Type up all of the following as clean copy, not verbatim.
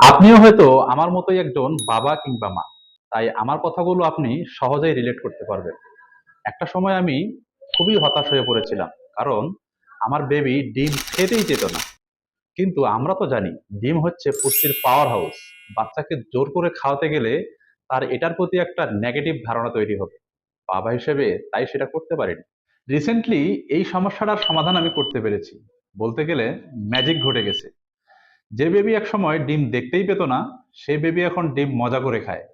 আপনিও হয়তো আমার মতোই একজন বাবা কিংবা মা, তাই আমার কথাগুলো আপনি সহজেই রিলেট করতে পারবেন। একটা সময় আমি খুবই হতাশ হয়ে পড়েছিলাম, কারণ আমার বেবি ডিম খেতেই চেত না। কিন্তু আমরা তো জানি ডিম হচ্ছে পুষ্টির পাওয়ার হাউস। বাচ্চাকে জোর করে খাওয়াতে গেলে তার এটার প্রতি একটা নেগেটিভ ধারণা তৈরি হবে। বাবা হিসেবে তাই সেটা করতে পারিনি। রিসেন্টলি এই সমস্যাটার সমাধান আমি করতে পেরেছি। বলতে গেলে ম্যাজিক ঘটে গেছে। যে বেবি একসময় ডিম দেখতেই পেত না, সেই বেবি এখন ডিম মজা করে খায়।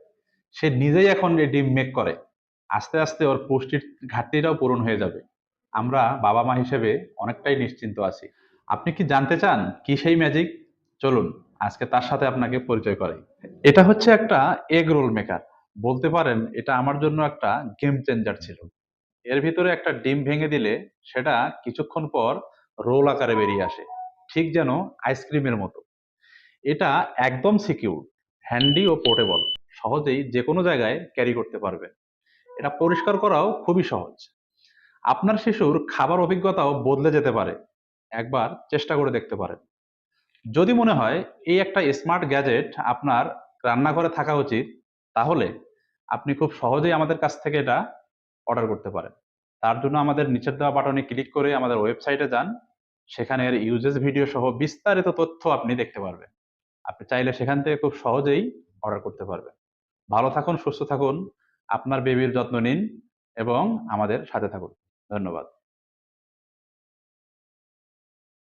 সে নিজেই এখন এই ডিম মেক করে। আস্তে আস্তে ওর পুষ্টির ঘাটতিটাও পূরণ হয়ে যাবে। আমরা বাবা মা হিসেবে অনেকটাই নিশ্চিন্ত আছি। আপনি কি জানতে চান কি সেই ম্যাজিক? চলুন আজকে তার সাথে আপনাকে পরিচয় করাই। এটা হচ্ছে একটা এগ রোল মেকার। বলতে পারেন এটা আমার জন্য একটা গেম চেঞ্জার ছিল। এর ভিতরে একটা ডিম ভেঙে দিলে সেটা কিছুক্ষণ পর রোল আকারে বেরিয়ে আসে, ঠিক যেন আইসক্রিমের মতো। এটা একদম সিকিউর, হ্যান্ডি ও পোর্টেবল। সহজেই যে কোনো জায়গায় ক্যারি করতে পারবেন। এটা পরিষ্কার করাও খুবই সহজ। আপনার শিশুর খাবার অভিজ্ঞতাও বদলে যেতে পারে। একবার চেষ্টা করে দেখতে পারেন। যদি মনে হয় এই একটা স্মার্ট গ্যাজেট আপনার রান্নাঘরে থাকা উচিত, তাহলে আপনি খুব সহজেই আমাদের কাছ থেকে এটা অর্ডার করতে পারেন। তার জন্য আমাদের নিচের দেওয়া বাটনে ক্লিক করে আমাদের ওয়েবসাইটে যান। সেখানে এর ইউজেস ভিডিও সহ বিস্তারিত তথ্য আপনি দেখতে পারবেন। আপনি চাইলে সেখান থেকে খুব সহজেই অর্ডার করতে পারবেন। ভালো থাকুন, সুস্থ থাকুন, আপনার বেবির যত্ন নিন এবং আমাদের সাথে থাকুন। ধন্যবাদ।